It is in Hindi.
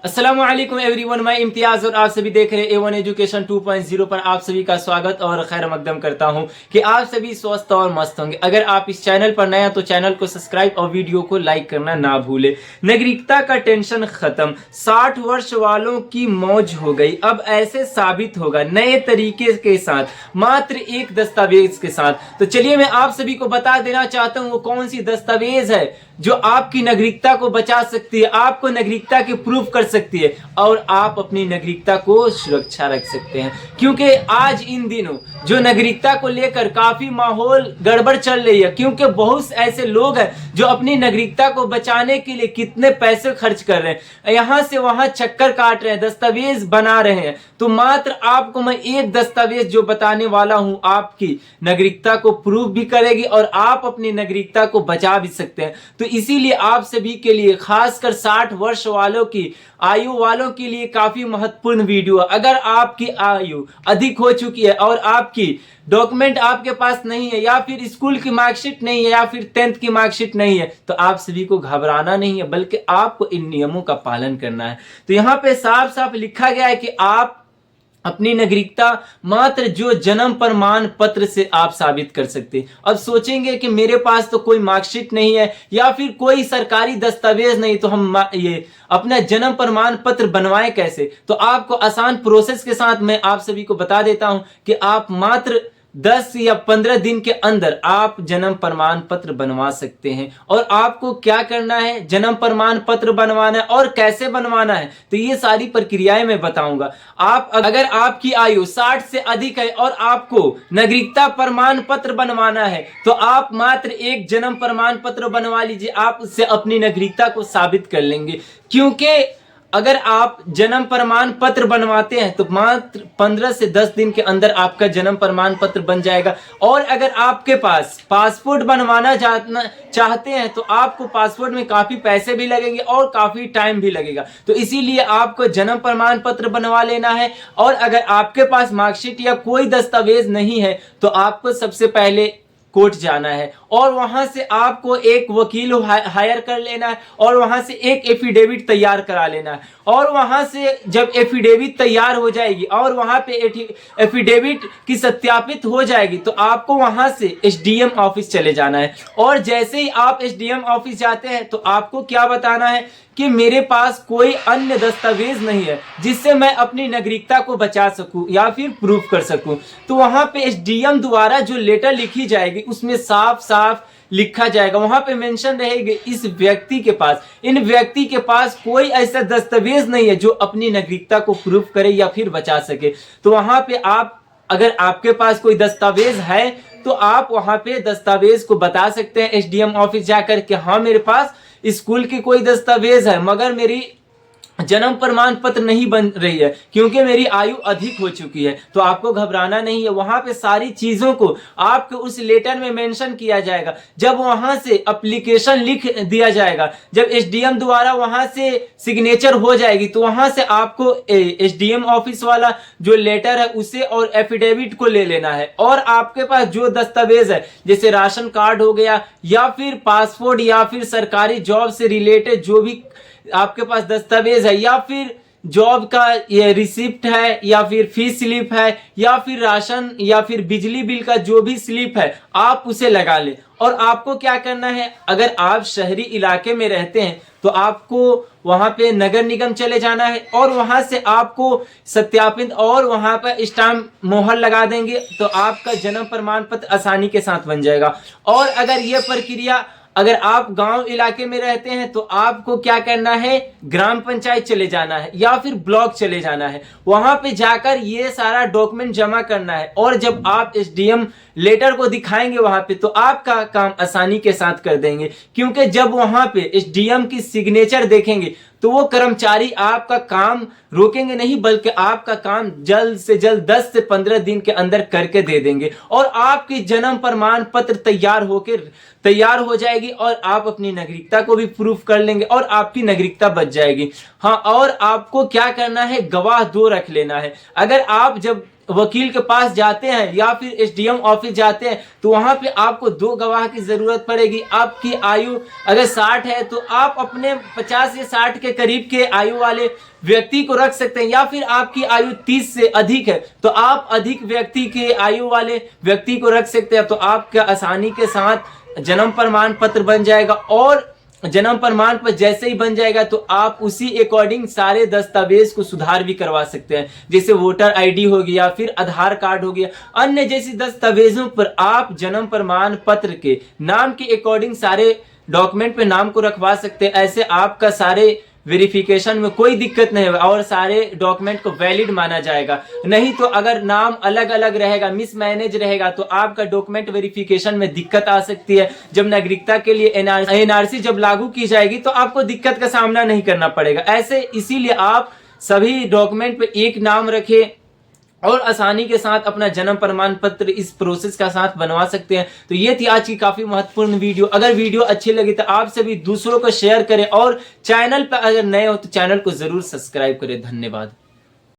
अस्सलामुअलैकुम एवरीवन, मैं इम्तियाज और आप सभी देख रहे हैं ए वन एजुकेशन 2.0 पर आप सभी का स्वागत और खैर मकदम करता हूं कि आप सभी स्वस्थ और मस्त होंगे। अगर आप इस चैनल पर नए हैं तो चैनल को सब्सक्राइब और वीडियो को लाइक करना ना भूले। नागरिकता का टेंशन खत्म, 60 वर्ष वालों की मौज हो गई। अब ऐसे साबित होगा नए तरीके के साथ, मात्र एक दस्तावेज के साथ। तो चलिए मैं आप सभी को बता देना चाहता हूं वो कौन सी दस्तावेज है जो आपकी नागरिकता को बचा सकती है, आपको नागरिकता के प्रूफ कर सकती है और आप अपनी नागरिकता को सुरक्षा रख सकते हैं। क्योंकि आज इन दिनों जो नागरिकता को लेकर काफी माहौल गड़बड़ चल रही है, क्योंकि बहुत ऐसे लोग हैं जो अपनी नागरिकता को बचाने के लिए कितने पैसे खर्च कर रहे हैं, यहां से वहां चक्कर काट रहे हैं, दस्तावेज बना रहे हैं। तो मात्र आपको मैं एक दस्तावेज जो बताने वाला हूं, आपकी नागरिकता को प्रूफ भी करेगी और आप अपनी नागरिकता को बचा भी सकते हैं। तो इसीलिए आप सभी के लिए, खासकर 60 वर्ष वालों की आयु वालों के लिए काफी महत्वपूर्ण वीडियो। अगर आपकी आयु अधिक हो चुकी है और आपकी डॉक्यूमेंट आपके पास नहीं है, या फिर स्कूल की मार्कशीट नहीं है, या फिर 10th की मार्कशीट नहीं है, तो आप सभी को घबराना नहीं है, बल्कि आपको इन नियमों का पालन करना है। तो यहाँ पे साफ साफ लिखा गया है कि आप अपनी नागरिकता मात्र जो जन्म प्रमाण पत्र से आप साबित कर सकते हैं। अब सोचेंगे कि मेरे पास तो कोई मार्कशीट नहीं है या फिर कोई सरकारी दस्तावेज नहीं, तो हम ये अपना जन्म प्रमाण पत्र बनवाएं कैसे? तो आपको आसान प्रोसेस के साथ मैं आप सभी को बता देता हूं कि आप मात्र 10 या 15 दिन के अंदर आप जन्म प्रमाण पत्र बनवा सकते हैं। और आपको क्या करना है, जन्म प्रमाण पत्र बनवाना है और कैसे बनवाना है, तो ये सारी प्रक्रियाएं मैं बताऊंगा। आप अगर आपकी आयु 60 से अधिक है और आपको नागरिकता प्रमाण पत्र बनवाना है, तो आप मात्र एक जन्म प्रमाण पत्र बनवा लीजिए, आप उससे अपनी नागरिकता को साबित कर लेंगे। क्योंकि अगर आप जन्म प्रमाण पत्र बनवाते हैं तो मात्र 15 से 10 दिन के अंदर आपका जन्म प्रमाण पत्र बन जाएगा। और अगर आपके पास पासपोर्ट बनवाना चाहते हैं तो आपको पासपोर्ट में काफी पैसे भी लगेंगे और काफी टाइम भी लगेगा। तो इसीलिए आपको जन्म प्रमाण पत्र बनवा लेना है। और अगर आपके पास मार्कशीट या कोई दस्तावेज नहीं है तो आपको सबसे पहले कोर्ट जाना है और वहां से आपको एक वकील हायर कर लेना है और वहां से एक एफिडेविट तैयार करा लेना है। और वहां से जब एफिडेविट तैयार हो जाएगी और वहां पे एफिडेविट की सत्यापित हो जाएगी, तो आपको वहां से एसडीएम ऑफिस चले जाना है। और जैसे ही आप एसडीएम ऑफिस जाते हैं तो आपको क्या बताना है कि मेरे पास कोई अन्य दस्तावेज नहीं है जिससे मैं अपनी नागरिकता को बचा सकूं या फिर प्रूफ कर सकूं। तो वहां पे एसडीएम द्वारा जो लेटर लिखी जाएगी उसमें साफ साफ लिखा जाएगा, वहां पे मेंशन रहेगी इस व्यक्ति के पास, इन व्यक्ति के पास कोई ऐसा दस्तावेज नहीं है जो अपनी नागरिकता को प्रूफ करे या फिर बचा सके। तो वहां पे आप, अगर आपके पास कोई दस्तावेज है तो आप वहां पे दस्तावेज को बता सकते हैं एसडीएम ऑफिस जाकर के, हाँ मेरे पास स्कूल की कोई दस्तावेज है मगर मेरी जन्म प्रमाण पत्र नहीं बन रही है क्योंकि मेरी आयु अधिक हो चुकी है। तो आपको घबराना नहीं है, वहां पे सारी चीजों को आपको उस लेटर में मेंशन किया जाएगा। जब वहां से एप्लीकेशन लिख दिया जाएगा, जब एसडीएम द्वारा वहां से सिग्नेचर हो जाएगी, तो वहां से आपको एसडीएम ऑफिस वाला जो लेटर है उसे और एफिडेविट को ले लेना है। और आपके पास जो दस्तावेज है, जैसे राशन कार्ड हो गया या फिर पासपोर्ट या फिर सरकारी जॉब से रिलेटेड जो भी आपके पास दस्तावेज है, या फिर जॉब का ये रिसिप्ट है, या फिर फीस स्लिप है, या फिर राशन या फिर बिजली बिल का जो भी स्लिप है, आप उसे लगा लें। और आपको क्या करना है, अगर आप शहरी इलाके में रहते हैं तो आपको वहां पे नगर निगम चले जाना है और वहां से आपको सत्यापित और वहां पर स्टाम्प मोहर लगा देंगे, तो आपका जन्म प्रमाण पत्र आसानी के साथ बन जाएगा। और अगर यह प्रक्रिया, अगर आप गांव इलाके में रहते हैं तो आपको क्या करना है, ग्राम पंचायत चले जाना है या फिर ब्लॉक चले जाना है, वहां पे जाकर ये सारा डॉक्यूमेंट जमा करना है। और जब आप एसडीएम लेटर को दिखाएंगे वहां पे, तो आपका काम आसानी के साथ कर देंगे। क्योंकि जब वहां पे एसडीएम की सिग्नेचर देखेंगे तो वो कर्मचारी आपका काम रोकेंगे नहीं, बल्कि आपका काम जल्द से जल्द 10 से 15 दिन के अंदर करके दे देंगे और आपकी जन्म प्रमाण पत्र तैयार हो जाएगी और आप अपनी नागरिकता को भी प्रूफ कर लेंगे और आपकी नागरिकता बच जाएगी। हाँ, और आपको क्या करना है, गवाह 2 रख लेना है। अगर आप जब वकील के पास जाते हैं या फिर एसडीएम ऑफिस जाते हैं तो वहां पे आपको 2 गवाह की जरूरत पड़ेगी। आपकी आयु अगर 60 है तो आप अपने 50 या 60 के करीब के आयु वाले व्यक्ति को रख सकते हैं, या फिर आपकी आयु 30 से अधिक है तो आप अधिक व्यक्ति के आयु वाले व्यक्ति को रख सकते हैं। तो आपका आसानी के साथ जन्म प्रमाण पत्र बन जाएगा, और जन्म प्रमाण पत्र जैसे ही बन जाएगा तो आप उसी अकॉर्डिंग सारे दस्तावेज को सुधार भी करवा सकते हैं, जैसे वोटर आईडी हो गया, फिर आधार कार्ड हो गया, अन्य जैसी दस्तावेजों पर आप जन्म प्रमाण पत्र के नाम के अकॉर्डिंग सारे डॉक्यूमेंट पे नाम को रखवा सकते हैं। ऐसे आपका सारे वेरिफिकेशन में कोई दिक्कत नहीं होगा और सारे डॉक्यूमेंट को वैलिड माना जाएगा। नहीं तो अगर नाम अलग अलग रहेगा, मिसमैनेज रहेगा, तो आपका डॉक्यूमेंट वेरिफिकेशन में दिक्कत आ सकती है। जब नागरिकता के लिए एनआरसी जब लागू की जाएगी तो आपको दिक्कत का सामना नहीं करना पड़ेगा। ऐसे इसीलिए आप सभी डॉक्यूमेंट पे एक नाम रखें और आसानी के साथ अपना जन्म प्रमाण पत्र इस प्रोसेस का साथ बनवा सकते हैं। तो ये थी आज की काफी महत्वपूर्ण वीडियो। अगर वीडियो अच्छी लगी तो आप सभी दूसरों को शेयर करें, और चैनल पर अगर नए हो तो चैनल को जरूर सब्सक्राइब करें। धन्यवाद।